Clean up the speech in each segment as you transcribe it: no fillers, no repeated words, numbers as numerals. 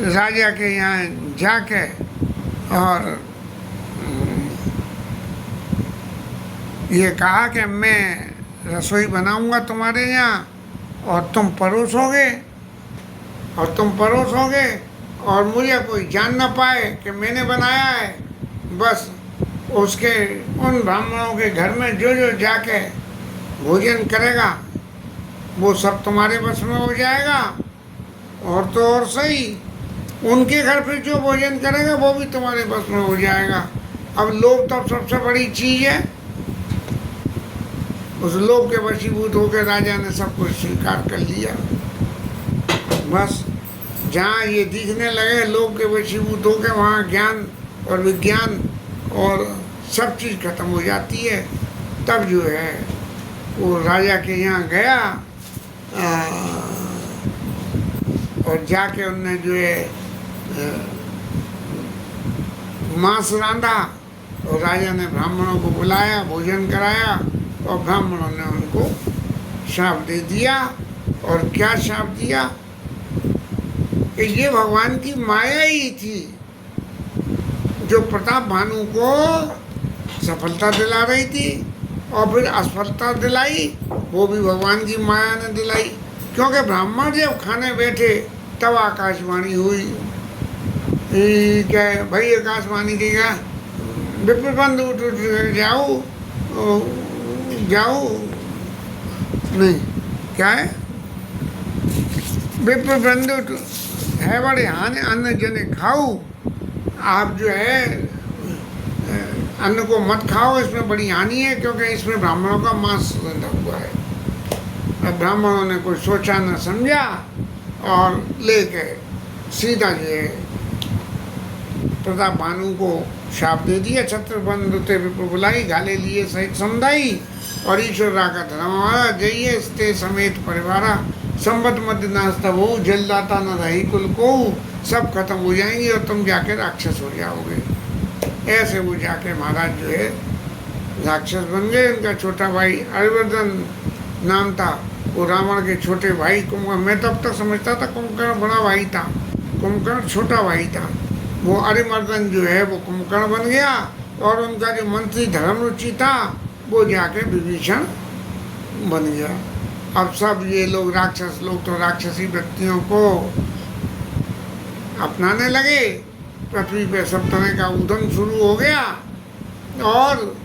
राजा के यहाँ जाके और ये कहा कि मैं रसोई बनाऊंगा तुम्हारे यहाँ और तुम परोसोगे, और मुझे कोई जान ना पाए कि मैंने बनाया है। बस उसके उन ब्राह्मणों के घर में जो जो जाके भोजन करेगा वो सब तुम्हारे बस में हो जाएगा। और तो और सही, उनके घर पे जो भोजन करेगा वो भी तुम्हारे बस में हो जाएगा। अब लोभ तो सबसे बड़ी चीज़ है। उस लोभ के वशीभूत होकर राजा ने सब कुछ स्वीकार कर लिया। बस जहाँ ये दिखने लगे लोभ के वशीभूत होकर, वहाँ ज्ञान और विज्ञान और सब चीज़ खत्म हो जाती है। तब जो है वो राजा के यहाँ गया और जाके उनने जो है मांस रांधा और राजा ने ब्राह्मणों को बुलाया, भोजन कराया और ब्राह्मणों ने उनको शाप दे दिया। और क्या शाप दिया कि ये भगवान की माया ही थी जो प्रताप भानु को सफलता दिला रही थी, और फिर असफलता दिलाई वो भी भगवान की माया ने दिलाई। क्योंकि ब्राह्मण जब खाने बैठे तब आकाशवाणी हुई। क्या भाई आकाशवाणी की क्या विप्र बंद उठ जाओ नहीं, क्या है विप्र बंद उठ है बड़े हाने अन्न जने खाओ। आप जो है अन्न को मत खाओ, इसमें बड़ी हानि है, क्योंकि इसमें ब्राह्मणों का मांस रंधा हुआ है। अब ब्राह्मणों ने कुछ सोचा न समझा और लेके सीधा जो है प्रताप भानु को शाप दे दिया। छत्र बंधुते विप्र बुलाई, गाले लिए सहित समुदाई, और ईश्वर राका धर्मवारा जइए स्ते समेत परिवारा, संबत मध्य नास्ता हो जलदाता न रही कुल को, सब खत्म हो जाएंगे और तुम जाके राक्षस हो जाओगे। ऐसे वो जाके महाराज जो है राक्षस बन गए। उनका छोटा भाई अरिवर्धन नाम था, वो रावण के छोटे भाई कुंभकर्ण, मैं तब तक समझता था कुंभकर्ण बड़ा भाई था, कुंभकर्ण छोटा भाई था। वो अरिमर्दन जो है वो कुंभकर्ण बन गया, और उनका जो मंत्री धर्मरुचि था वो जाके विभीषण बन गया। अब सब ये लोग राक्षस लोग तो राक्षसी व्यक्तियों को अपनाने लगे। पृथ्वी पे सब तरह का उद्यम शुरू हो गया, और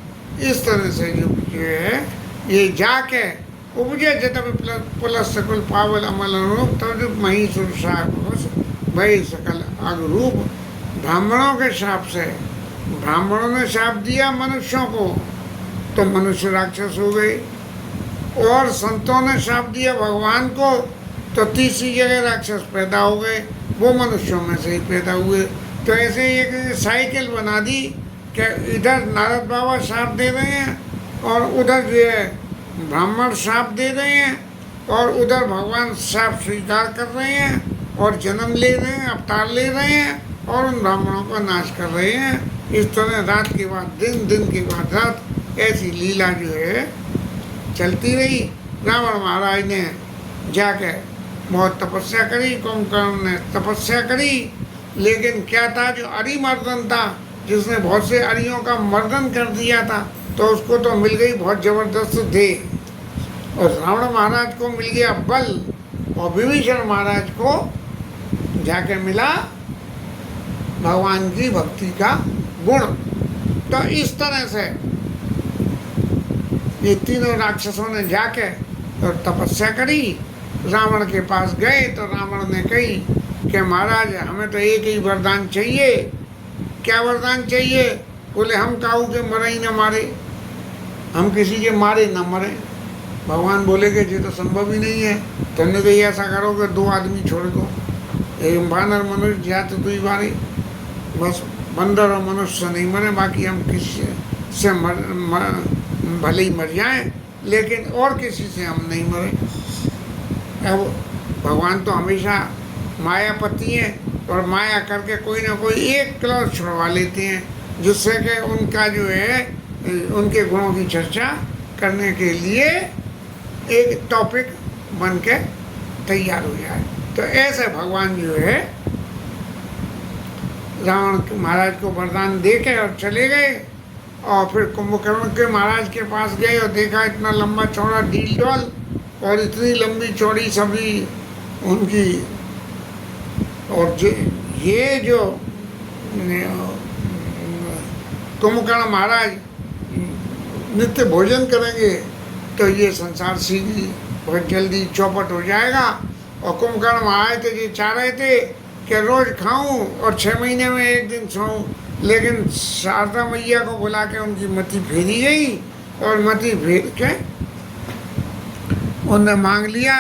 इस तरह से जो है ये जाके उपजे जब पुलस सकल पावल अमल अनुरूप तब मही सुरसा भई सकल अगरूप। ब्राह्मणों के शाप से, ब्राह्मणों ने शाप दिया मनुष्यों को तो मनुष्य राक्षस हो गए, और संतों ने शाप दिया भगवान को तो तीसरी जगह राक्षस पैदा हो गए, वो मनुष्यों में से ही पैदा हुए। तो ऐसे एक साइकिल बना दी कि इधर नारद बाबा शाप दे रहे हैं और उधर जो है ब्राह्मण शाप दे रहे हैं, और उधर भगवान शाप स्वीकार कर रहे हैं और जन्म ले रहे हैं, अवतार ले रहे हैं और उन ब्राह्मणों का नाश कर रहे हैं। इस तरह रात के बाद दिन, दिन के बाद रात ऐसी लीला जो है चलती रही। रावण महाराज ने जाके बहुत तपस्या करी, कुंभकर्ण ने तपस्या करी, लेकिन क्या था जो अरिमर्दन था जिसने बहुत से अरियों का मर्दन कर दिया था, तो उसको तो मिल गई बहुत जबरदस्त देह, और रावण महाराज को मिल गया बल, और विभीषण महाराज को जाके मिला भगवान की भक्ति का गुण। तो इस तरह से ये तीनों राक्षसों ने जाके और तपस्या करी, रावण के पास गए तो रावण ने कही कि महाराज हमें तो एक ही वरदान चाहिए। क्या वरदान चाहिए? बोले हम काऊ के मरे ही न मारे, हम किसी के मारे न मरे। भगवान बोले कि ये तो संभव ही नहीं है। तुमने तो ऐसा करो कि 2 आदमी छोड़ दो, एक बानर मनुष्य या तो 2 बारी, बस बंदर और मनुष्य नहीं मरे, बाकी हम किसी से भले ही मर जाएं, लेकिन और किसी से हम नहीं मरे। अब भगवान तो हमेशा मायापति हैं और माया करके कोई ना कोई एक क्लौज छुड़वा लेते हैं, जिससे कि उनका जो है उनके गुणों की चर्चा करने के लिए एक टॉपिक बन के तैयार हो जाए। तो ऐसे भगवान जो है महाराज को वरदान दे के और चले गए। और फिर कुंभकर्ण के महाराज के पास गए और देखा इतना लंबा चौड़ा डील डॉल और इतनी लंबी चौड़ी सभी उनकी। और ये जो कुंभकर्ण महाराज नित्य भोजन करेंगे तो ये संसार सीधी बहुत जल्दी चौपट हो जाएगा। और कुंभकर्ण महाराज तो ये चाह रहे थे कि रोज खाऊं और 6 महीने में एक दिन सोऊं, लेकिन शारदा मैया को बुला के उनकी मति फेरी गई और मति फेर के उन्होंने मांग लिया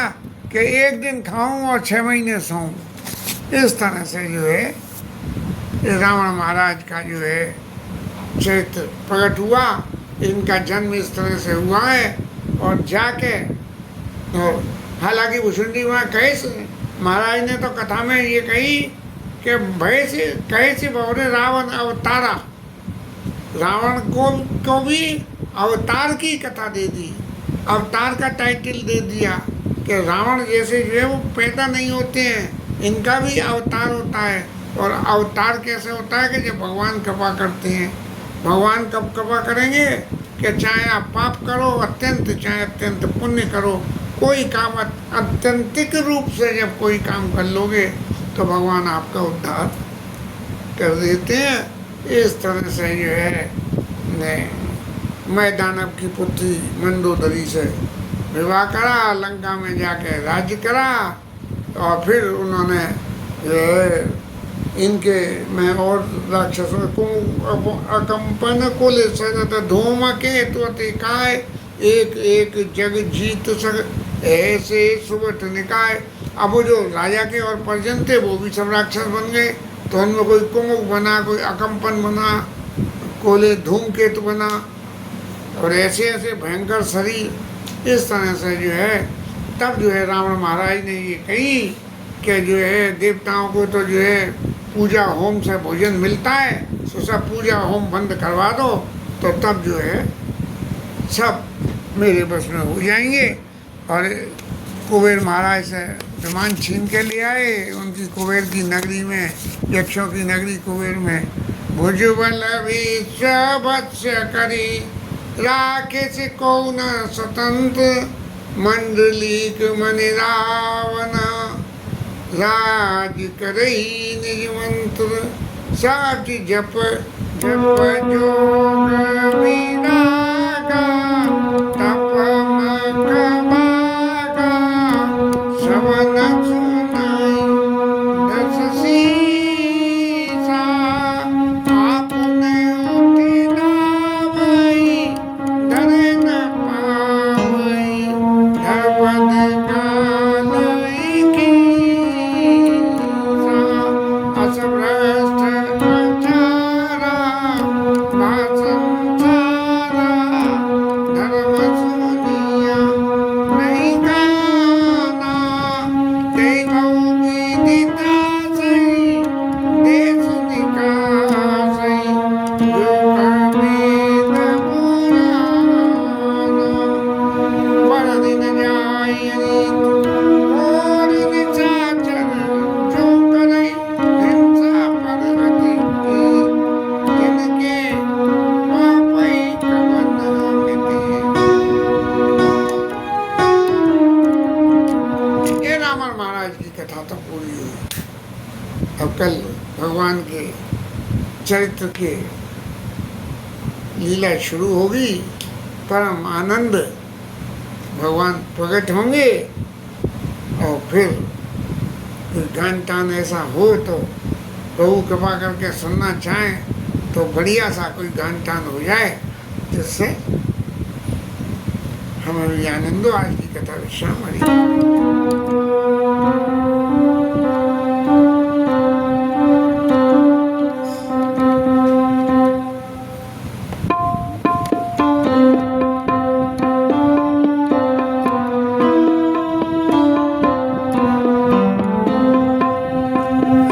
कि एक दिन खाऊं और 6 महीने सोऊं। इस तरह से जो है रावण महाराज का जो है चरित्र प्रकट हुआ। इनका जन्म इस तरह से हुआ है। और जाके और हालांकि भुसुंडी वहाँ कैसे महाराज ने तो कथा में ये कही कि भय से कैसे बहुरे रावण अवतारा, रावण को भी अवतार की कथा दे दी, अवतार का टाइटल दे दिया कि रावण जैसे जो है वो पैदा नहीं होते हैं, इनका भी अवतार होता है। और अवतार कैसे होता है कि जब भगवान कृपा करते हैं। भगवान कब कृपा करेंगे कि चाहे आप पाप करो अत्यंत, चाहे अत्यंत पुण्य करो, कोई काम अत्यंतिक रूप से जब कोई काम कर लोगे तो भगवान आपका उद्धार कर देते हैं। इस तरह से जो है मैं दानव की पुत्री मंदोदरी से विवाह करा, लंका में जाके राज्य करा। और फिर उन्होंने इनके में और राक्षसों को अकंपन को ले सकता धूम के तो काय एक एक जग जीत सक ऐसे सुबह निकाय। अब वो जो राजा के और परिजन थे वो भी सब राक्षस बन गए। तो उनमें कोई कुमुक बना, कोई अकंपन बना, कोले धूमकेतु बना और ऐसे ऐसे भयंकर शरीर। इस तरह से जो है तब जो है रावण महाराज ने ये कही कि जो है देवताओं को तो जो है पूजा होम से भोजन मिलता है, तो सब पूजा होम बंद करवा दो तो तब जो है सब मेरे बस में हो जाएंगे। और कुबेर महाराज से विमान छीन के ले आए उनकी कुबेर की नगरी में, यक्षों की नगरी कुबेर में। भुजबल विश्वभत्स्य करी राकेश को न स्वतंत्र मंडलीक मनि रावण राज करई निज मंत्र साठ जप जप जोग विरागा तप मग बागा श्रवण सुनाई दस सीसा आपने उठी नावई धरे न पावई धर्मद कालई की असभ्रष्ट अचारा भाषंचारा धर्म सुनिया नहीं गाना देवों विदिता सही देश निकासई जो वेद पुराण पर दिन जाय और निचाचर जो करे हिंसा परगति जिनके पापई कवन मिटे। ये रावण महाराज की कथा तो पूरी हुई। अब कल भगवान के चरित्र के लीला शुरू होगी। परम आनंद भगवान प्रकट होंगे। और फिर कोई गान टान ऐसा हो तो प्रभु कृपा करके सुनना चाहें तो बढ़िया सा कोई गान टान हो जाए जिससे हमें भी आनंद हो। आज की कथा विश्राम हरि।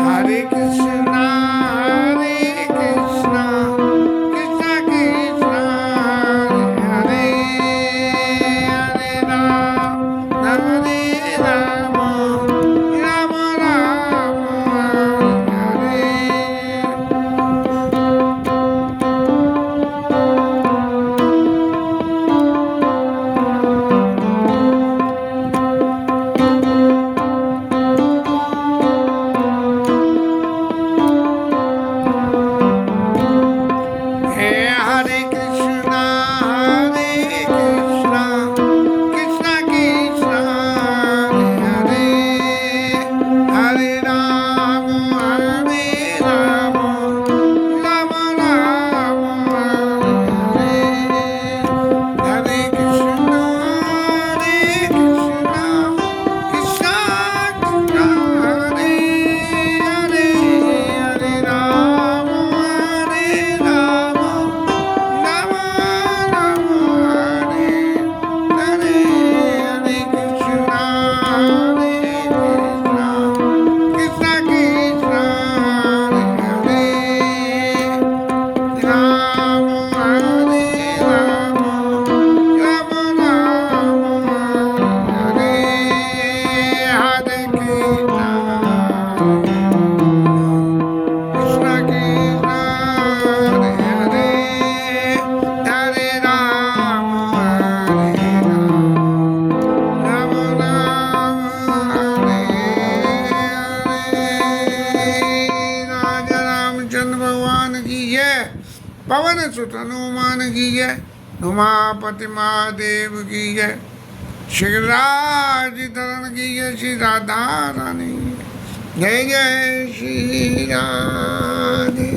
हरे कृष्णा कृष्ण कृष्ण हरे हरे, हरे राम हरे पवन सुत हनुमान की जय, उमापति महादेव की जय, श्रीराज धरण की जय, श्री राधा रानी की जय, जय जय श्री राधे।